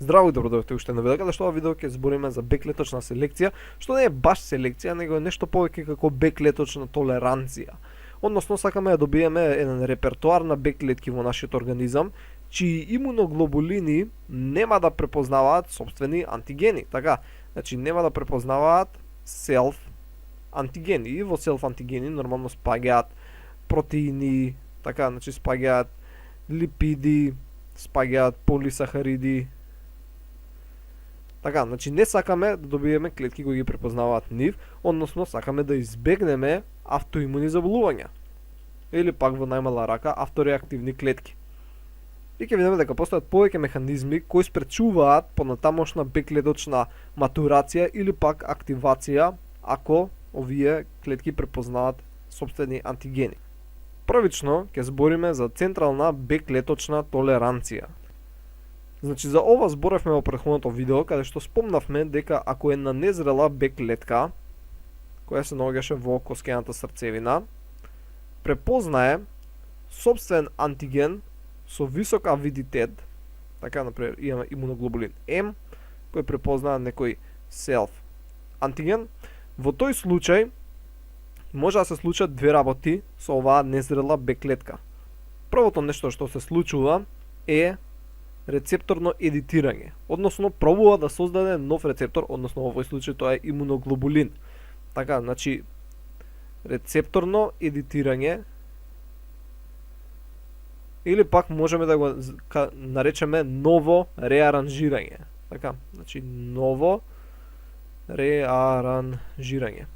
Здраво и добродојавте уште на видео, каде што ова видео ќе збориме за беклеточна селекција, што не е баш селекција, него е нешто повеќе како беклеточна толеранција. Односно сакаме да добиеме еден репертоар на беклетки во нашиот организам, чии имуноглобулини нема да препознаваат собствени антигени, така? Значи нема да препознаваат селф антигени. И во селф антигени нормално спаѓаат протеини, така, значи спаѓаат липиди, спаѓаат полисахариди. Така, значи не сакаме да добиеме клетки кои ги препознаваат нив, односно сакаме да избегнеме автоимуни заболувања. Или пак во најмала рака автореактивни клетки. И ќе видиме дека постојат повеќе механизми кои спречуваат понатамошна беклеточна матурација или пак активација ако овие клетки препознаат собствени антигени. Првично ќе збориме за централна беклеточна толеранција. Значи за ова зборевме во претходното видео, каде што спомнавме дека ако една незрела беклетка, која се наоѓаше во коскената срцевина, препознае собствен антиген со висок авидитет, така например имаме имуноглобулин М, кој препознае некој селф антиген, во тој случај може да се случат две работи со оваа незрела беклетка. Првото нешто што се случува е рецепторно едитирање, односно пробува да создаде нов рецептор, односно во овој случај тоа е имуноглобулин. Така, значи рецепторно едитирање или пак можеме да го наречеме ново реаранжирање. Така, значи ново реаранжирање.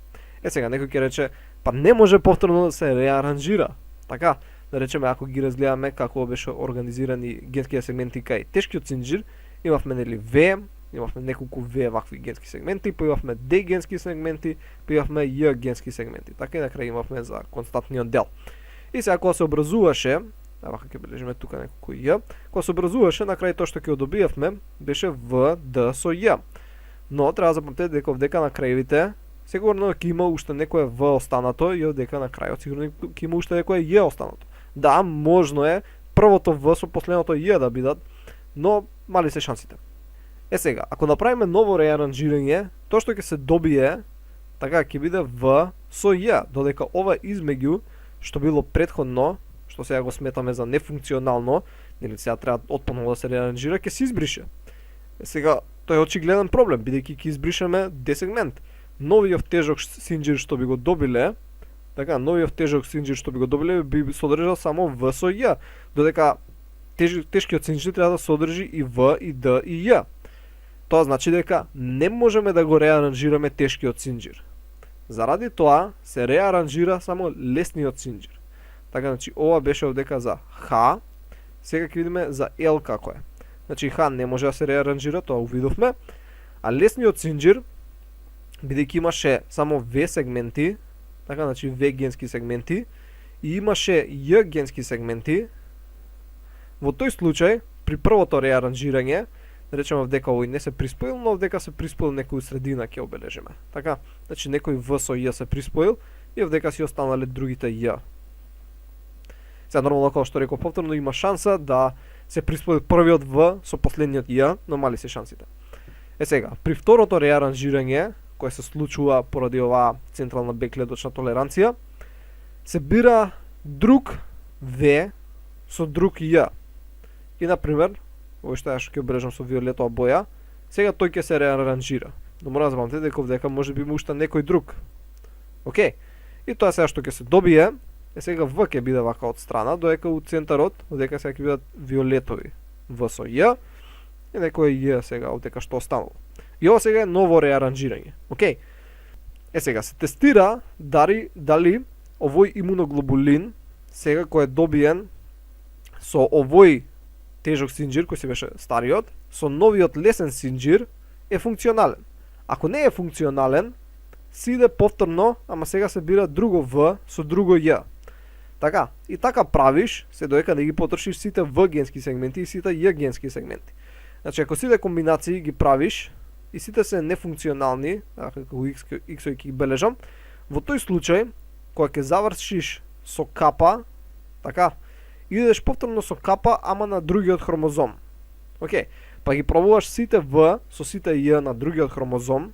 Сега некој ќе рече, па не може повторно да се реаранжира. Така, да речеме ако ги разгледаме како беше организирани генските сегменти кај тешкиот синџир, имавме нели В, имавме неколку В вакви генски сегменти, па имавме Д генски сегменти, па имавме Ј генски сегменти. Така и на крај имавме за константниот дел. И сега кога се образуваше, вака ќе бележиме тука неколку Ј, кога се образуваше на крај тоа што ќе добиевме беше В, Д со Ј. Но треба да запамтете дека овдека на крајевите сигурно ќе има уште некое В останато и овдека на крајот сигурно ќе има уште некое Ј останато. Да, можно е првото В со последното Ј да бидат, но мали се шансите. Сега, ако направиме ново реаранжирање, тоа што ќе се добие, така ќе биде В со Ј, додека ова измеѓу што било претходно, што сега го сметаме за нефункционално, нели сега треба отпоново да се реаранжира, ќе се избрише. Сега, тоа е очигледен проблем, бидејќи ќе избришеме Д сегмент. Новиот тежок синџир што би го добиле, така, новиот тежок синџир што би го добиле би содржал само В со Ј, додека тешкиот синџир треба да содржи и В, и Д, и Ј. Тоа значи дека не можеме да го реаранжираме тешкиот синџир. Заради тоа се реаранжира само лесниот синџир. Така, значи, ова беше овдека за Х, сега ќе видиме за Л како е. Значи, Х не може да се реаранжира, тоа увидовме, а лесниот синџир, бидејќи имаше само В сегменти, така, значи В генски сегменти, и имаше Ј генски сегменти, во тој случај, при првото реаранжирање, речеме овдека овој не се приспоил, но овдека се приспоил некој средина ќе обележиме. Така, значи некој В со Ј се приспоил и овдека си останале другите Ј. Сега нормално како што реков повторно има шанса да се приспои првиот В со последниот Ј, но мали се шансите. Сега, при второто реаранжирање, кое се случува поради оваа централна беклеточна толеранција, се бира друг В со друг Ј. И например, овој што ќе обележам со виолетова боја, сега тој ќе се реаранжира. Но мора да запамтите дека овдека може би има уште некој друг. Океј. И тоа сега што ќе се добие, сега В ќе биде вака од страна, додека у центарот, овдека сега ќе бидат виолетови В со Ј и некој Ј сега овдека што останало. И ова сега е ново реаранжирање. Океј. Сега се тестира дали овој имуноглобулин сега кој е добиен со овој тежок синџир кој се беше стариот, со новиот лесен синџир е функционален. Ако не е функционален, си иде повторно, ама сега се бира друго В со друго Ј. Така, и така правиш, се доека да ги потрошиш сите В генски сегменти и сите Ј генски сегменти. Значи, ако сите комбинации ги правиш и сите се нефункционални, како X-ој ги бележам, во тој случај, кога ќе завршиш со капа, така, идеш повторно со капа, ама на другиот хромозом. Океј, па ги пробуваш сите В со сите Ј на другиот хромозом.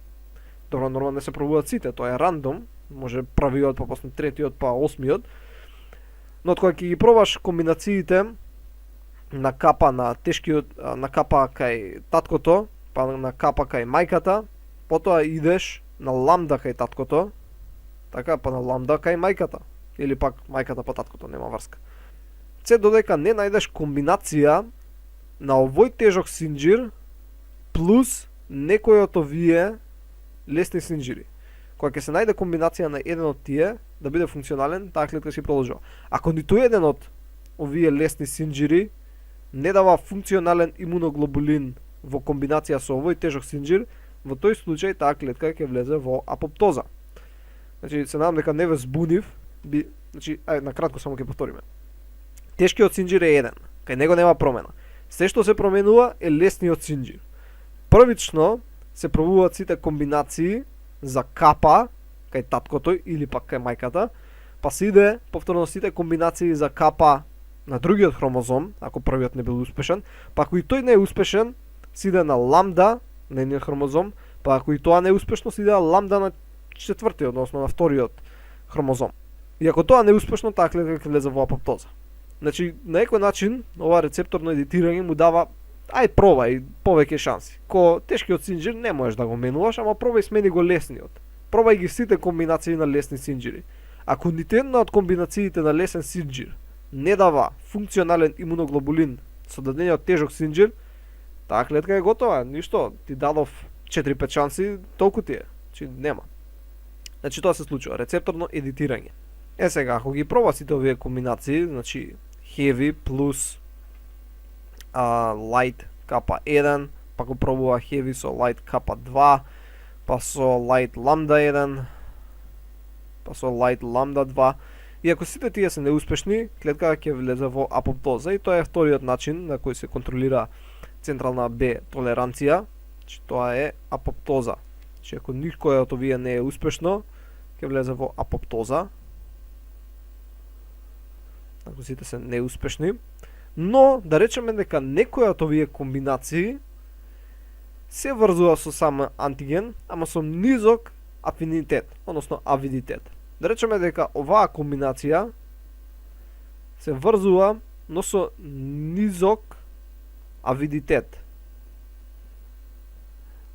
Добро, нормално не се пробуваат сите, тоа е рандом, може првиот, па после третиот, па осмиот. Но кога ќе ги пробаш комбинациите на капа на тешкиот, на капа кај таткото, па на капа кај мајката, потоа идеш на ламда кај таткото, така, па на ламда кај мајката, или пак мајката па таткото, нема врска. Се додека не најдеш комбинација на овој тежок синџир плюс некој од овие лесни синџири. Кога ќе се најде комбинација на еден од тие да биде функционален, таа клетка ќе продолжува. Ако ниту еден од овие лесни синџири не дава функционален имуноглобулин во комбинација со овој тежок синџир, во тој случај таа клетка ќе влезе во апоптоза. Значи, се надам дека не ве збунив, значи, на кратко само ќе повториме. Тешкиот синџир е еден, кај него нема промена. Се што се променува е лесниот синџир. Првично се пробуваат сите комбинации за капа кај таткото или пак кај мајката, па се иде повторно сите комбинации за капа на другиот хромозом, ако првиот не бил успешен, па ако и тој не е успешен, се иде на ламда на едниот хромозом, па ако и тоа не е успешно, се иде на ламда на четвртиот, односно на вториот хромозом. И ако тоа не е успешно, таа клетка ќе влезе во апоптоза. Значи, на некој начин, ова рецепторно едитирање му дава пробај повеќе шанси. Ко тешкиот синџир не можеш да го менуваш, ама пробај смени го лесниот. Пробај ги сите комбинации на лесни синџири. Ако ниту една од комбинациите на лесен синџир не дава функционален имуноглобулин со дадениот тежок синџир, таа клетка е готова. Ништо, ти дадов 4-5 шанси, толку ти е. Значи нема. Значи тоа се случува, рецепторно едитирање. Сега, ако ги проба сите овие комбинации, значи heavy плюс light капа 1, па го пробува heavy со light капа 2, па со light lambda 1, па со light lambda 2. И ако сите тие се неуспешни, клетката ќе влезе во апоптоза и тоа е вториот начин на кој се контролира централна Б толеранција, че тоа е апоптоза. Че ако никој од овие не е успешно, ќе влезе во апоптоза. Ако сите се неуспешни, но да речеме дека некоја од овие комбинации се врзува со сам антиген, ама со низок афинитет, односно авидитет. Да речеме дека оваа комбинација се врзува, но со низок авидитет.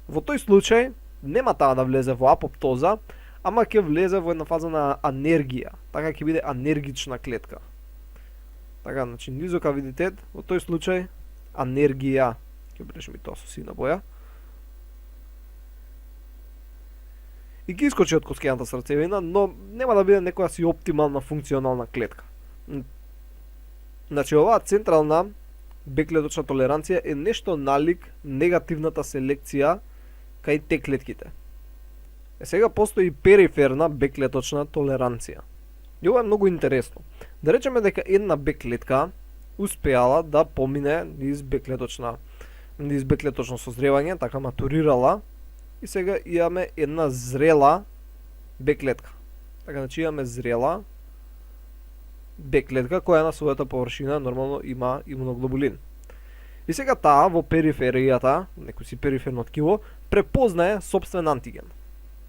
Во тој случај нема таа да влезе во апоптоза, ама ќе влезе во една фаза на анергија, така ќе биде анергична клетка. Така, значи низок авидитет, во тој случај анергија, ќе брежем и тоа со сина боја. И ги искочи од коцкејната срцевина, но нема да биде некоја си оптимална функционална клетка. Значи оваа централна Б-клеточна толеранција е нешто налик негативната селекција кај Т клетките. Сега постои периферна Б-клеточна толеранција. И ова е многу интересно. Да речеме дека една Б-клетка успеала да помине низ Б-клеточно созревање, така матурирала, и сега имаме една зрела Б-клетка. Така, значи имаме зрела Б-клетка која на својата површина нормално има имуноглобулин. И сега таа во периферијата, некој си периферно ткиво, препознае собствен антиген.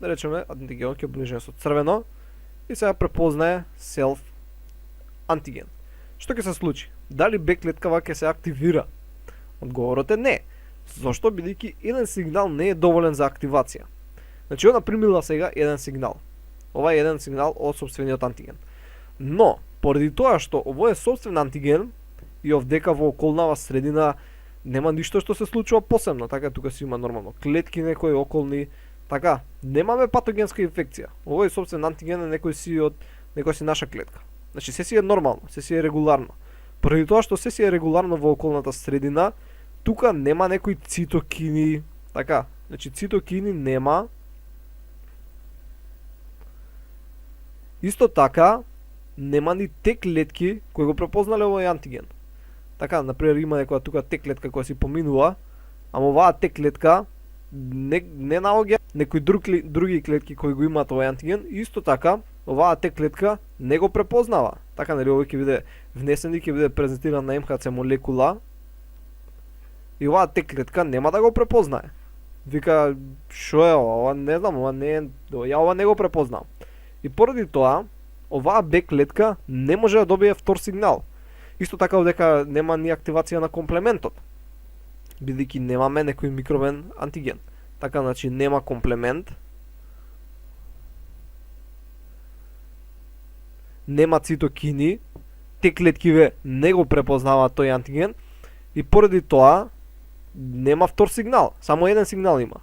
Да речеме, антигенот ќе оближен со црвено и сега препознае селф антиген. Што ќе се случи? Дали Б-клеткава ќе се активира? Одговорот е не. Зошто? Бидејќи еден сигнал не е доволен за активација. Значи она примила сега еден сигнал. Ова е еден сигнал од собствениот антиген. Но, поради тоа што ово е собствен антиген и овдека во околнава средина нема ништо што се случува посебно, така тука си има нормално клетки некои околни, така немаме патогенска инфекција. Ово е собствен антиген на некој си наша клетка. Значи се си е нормално, се си е регуларно. Поради тоа што се си е регуларно во околната средина, тука нема некои цитокини, така, значи цитокини нема. Исто така, нема ни Т клетки кои го препознале овој антиген. Така, например, има некоја тука Т клетка која си поминува, ама оваа Т клетка не наоѓа некои други клетки кои го имаат овој антиген, и исто така, оваа Т клетка не го препознава. Така, нели, овој ќе биде внесен и ќе биде презентиран на МХЦ молекула, И оваа Т клетка нема да го препознае. Вика, шо е ова, не знам, ова не е, ја ова не го препознам. И поради тоа, оваа Б клетка не може да добие втор сигнал. Исто така дека нема ни активација на комплементот, бидејќи немаме некој микробен антиген. Така, значи, нема комплемент, нема цитокини, те клеткиве не го препознаваат тој антиген, и поради тоа, нема втор сигнал, само еден сигнал има.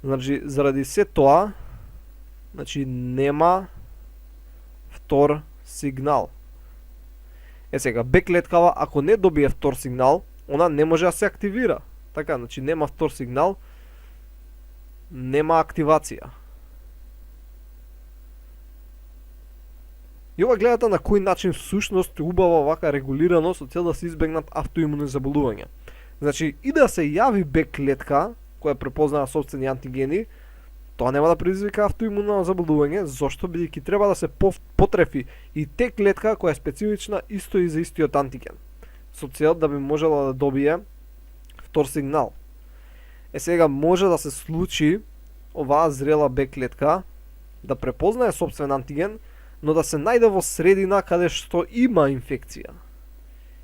Значи, заради се тоа, значи, нема втор сигнал. Сега, Б клеткава, ако не добие втор сигнал, она не може да се активира. Така, значи, нема втор сигнал, нема активација. И ова гледате на кој начин всушност е убава вака регулирано со цел да се избегнат автоимуни заболувања. Значи, и да се јави Б клетка, која препознава сопствени антигени, тоа нема да предизвика автоимуно заболување, зошто бидејќи треба да се потрефи и Т клетка која е специфична исто и за истиот антиген, со цел да би можела да добие втор сигнал. Сега може да се случи оваа зрела Б клетка да препознае сопствен антиген, но да се најде во средина каде што има инфекција.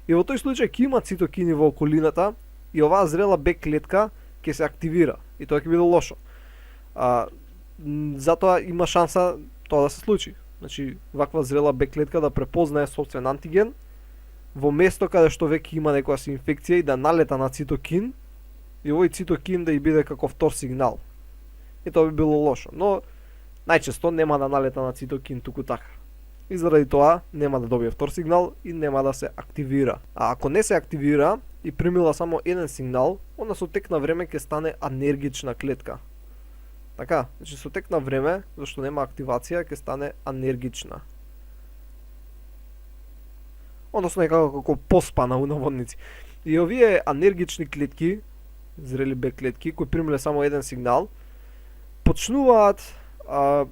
И во тој случај ќе има цитокини во околината и оваа зрела Б клетка ќе се активира и тоа ќе биде лошо. Затоа има шанса тоа да се случи. Значи, ваква зрела Б клетка да препознае сопствен антиген во место каде што веќе има некоја си инфекција и да налета на цитокин и овој цитокин да и биде како втор сигнал. И тоа би било лошо, но најчесто нема да налета на цитокин туку така. И заради тоа нема да добие втор сигнал и нема да се активира. А ако не се активира и примила само еден сигнал, она со тек на време ќе стане анергична клетка. Така, значи со тек на време, зашто нема активација, ќе стане анергична. Односно некако како поспана у наводници. И овие анергични клетки, зрели Б клетки, кои примиле само еден сигнал, почнуваат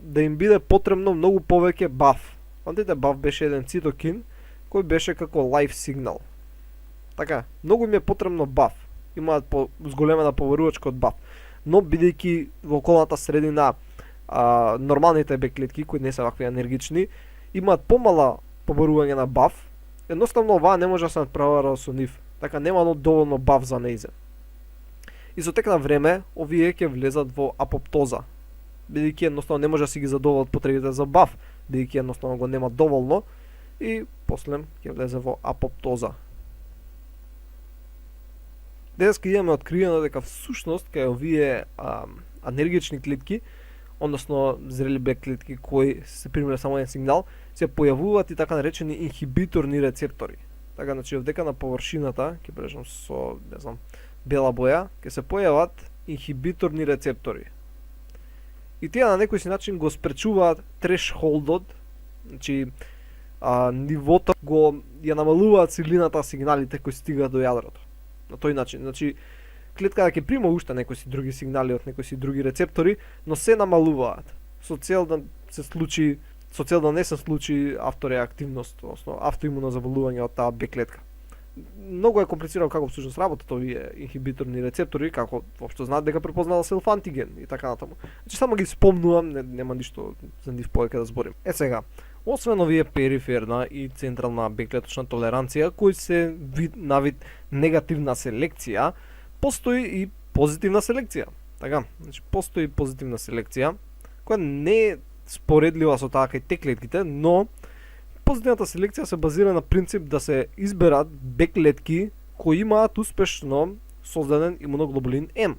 да им биде потребно многу повеќе БАФ. Памтите, БАФ беше еден цитокин кој беше како лайф сигнал. Така, многу им е потребно БАФ. Имаат зголемена поварувачка од БАФ. Но бидејќи во околната средина нормалните Б клетки кои не се вакви енергични имаат помала побарување на БАФ, едноставно оваа не може да се надпревара со нив. Така нема доволно БАФ за нејзе. И со тек на време овие ќе влезат во апоптоза, бидејќи едноставно не може да си ги задоволат потребите за БАФ, бидејќи едноставно го нема доволно и после ќе влезе во апоптоза. Денеска имаме откриено дека всушност кај овие анергични клетки, односно зрели Б клетки кои се примиле само еден сигнал, се појавуваат и така наречени инхибиторни рецептори. Така, значи, овдека на површината, ќе прежам со, не знам, бела боја, ќе се појават инхибиторни рецептори. И тие на некој си начин го спречуваат трешхолдот, значи нивото го ја намалуваат силината сигналите кои стигаат до јадрото. На тој начин, значи клетката ќе прима уште некои си други сигнали од некои си други рецептори, но се намалуваат со цел да се случи, со цел да не се случи автореактивност, односно автоимуно заболување од таа Б клетка. Многу е комплицирано како всушност работат овие инхибиторни рецептори, како воопшто знаат дека препознава селф антиген и така натаму. Значи само ги спомнувам, нема ништо за нив повеќе да зборим. Сега, освен овие периферна и централна Б клеточна толеранција, кои се на вид негативна селекција, постои и позитивна селекција. Така, значи постои позитивна селекција, која не е споредлива со таа кај Т клетките, но позитивната селекција се базира на принцип да се изберат Б клетки кои имаат успешно создаден имуноглобулин М,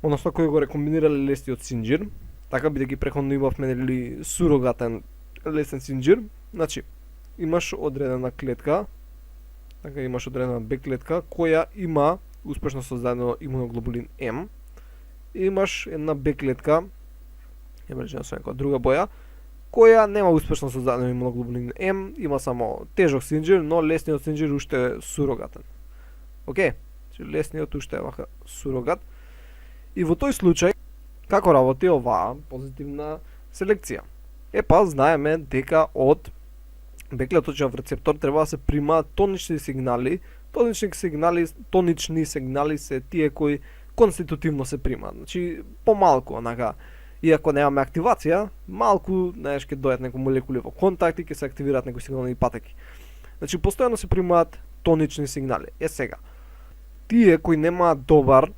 односно кои го рекомбинирале лестиот синџир, така бидејќи претходно имавме сурогатен лесен синџир. Значи, имаш одредена клетка, така имаш одредена Б клетка која има успешно создадено имуноглобулин М, и имаш една Б клетка, ја речем со некоја друга боја, која нема успешно создадено имуноглобулин М, има само тежок синџир, но лесниот синџир уште е сурогатен. Океј, лесниот уште е вака сурогат. И во тој случај, како работи оваа позитивна селекција? Епа, знаеме дека од Б клеточен рецептор треба да се примаат тонични сигнали Тонични сигнали се тие кои конститутивно се примаат. Значи помалку, онака, иако немаме активација, малку, знаеш, ќе дојдат некои молекули во контакт и ќе се активираат некои сигнални патеки. Значи постојано се примаат тонични сигнали. Сега, тие кои немаат добар,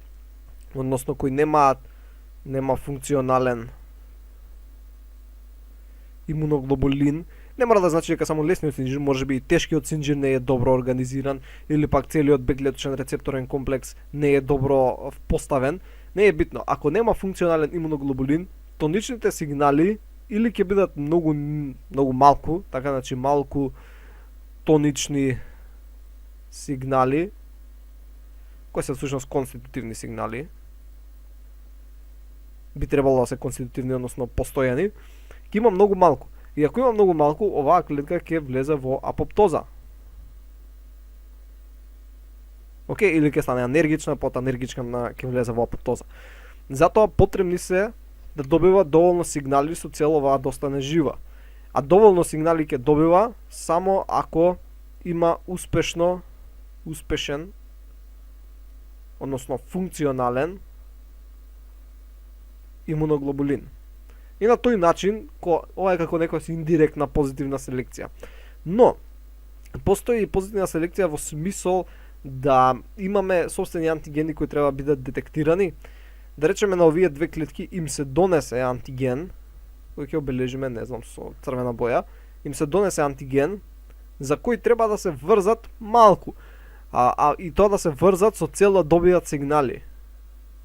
односно кои нема функционален имуноглобулин, не мора да значи дека само лесниот синџир, можеби и тешкиот синџир не е добро организиран, или пак целиот беклеточен рецепторен комплекс не е добро поставен, не е битно. Ако нема функционален имуноглобулин, тоничните сигнали или ќе бидат многу малку, така значи малку тонични сигнали, кои се всушност конститутивни сигнали, би требало да се конститутивни, односно постојани, ќе има многу малку. И ако има многу малку, оваа клетка ќе влезе во апоптоза. Океј, или ќе стане енергична, енергична ќе влезе во апоптоза. Затоа потребни се да добива доволно сигнали со цел оваа да остане жива. А доволно сигнали ќе добива само ако има успешен, односно функционален имуноглобулин. И на тој начин, ова е како некоја индиректна позитивна селекција. Но, постои и позитивна селекција во смисол да имаме собствени антигени кои треба да бидат детектирани. Да речеме на овие две клетки им се донесе антиген, кој ќе обележиме, не знам, со црвена боја, им се донесе антиген за кој треба да се врзат малку. И тоа да се врзат со цел да добијат сигнали.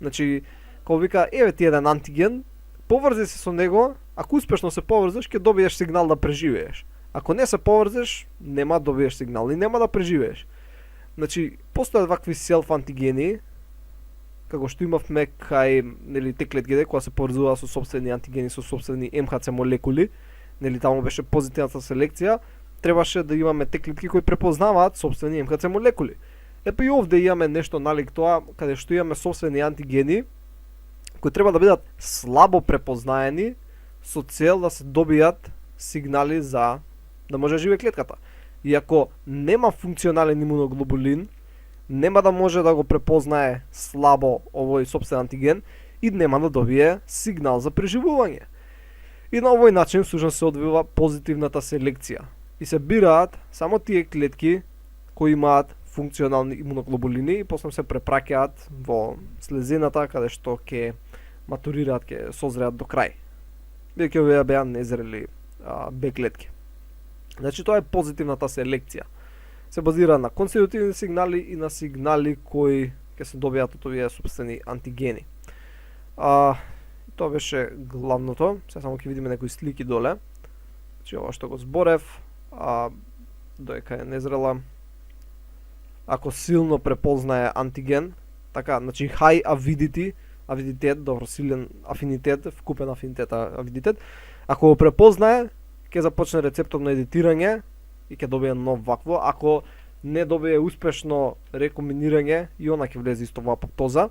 Значи, кога вика, еве ти еден антиген, поврзи се со него, ако успешно се поврзаш, ќе добиеш сигнал да преживееш. Ако не се поврзеш, нема да добиеш сигнал и нема да преживееш. Значи, постојат вакви селф-антигени, како што имавме кај, нели, те клетките кои се поврзуваат со сопствени антигени, со сопствени МХЦ молекули, нели, таму беше позитивната селекција, требаше да имаме те клетки кои препознаваат сопствени МХЦ молекули. Епа и овде имаме нешто налик тоа, каде што имаме сопствени антигени, кои треба да бидат слабо препознаени со цел да се добијат сигнали за да може да живее клетката. И ако нема функционален имуноглобулин, нема да може да го препознае слабо овој сопствен антиген и нема да добие сигнал за преживување. И на овој начин всушност се одвива позитивната селекција. И се бираат само тие клетки кои имаат функционални имуноглобулини и после се препраќаат во слезината каде што ќе матурираат, ќе созреат до крај. Веќе овие беа незрели Б клетки. Значи тоа е позитивната селекција. Се базира на конститутивни сигнали и на сигнали кои ќе се добијат од овие сопствени антигени. Тоа беше главното. Сега само ќе видиме некои слики доле. Значи ова што го зборев, доека е незрела. Ако силно препознае антиген, така, значи high avidity, авидитет, добро силен афинитет, вкупен афинитет, авидитет. Ако го препознае, ќе започне рецепторно едитирање и ќе добие нов вакво. Ако не добие успешно рекомбинирање, и она ќе влезе исто во апоптоза,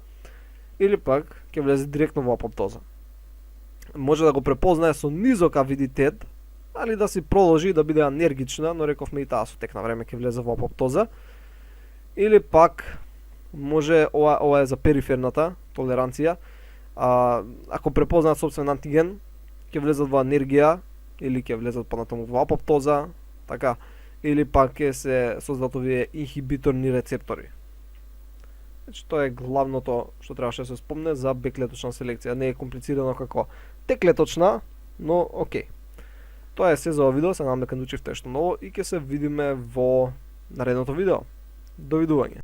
или пак ќе влезе директно во апоптоза. Може да го препознае со низок авидитет, али да си продолжи да биде енергична, но рековме и таа со тек на време ќе влезе во апоптоза. Или пак може ова е за периферната толеранција. Ако препознаат собствен антиген, ќе влезат во енергија или ќе влезат понатаму во апоптоза, така, или пак ќе се создадат овие инхибиторни рецептори. Значи тоа е главното што требаше да се спомне за беклеточна селекција. Не е комплицирано како теклеточна, но окей. Тоа е се за ова видео, се надам дека научивте нешто ново и ќе се видиме во наредното видео. Довидување.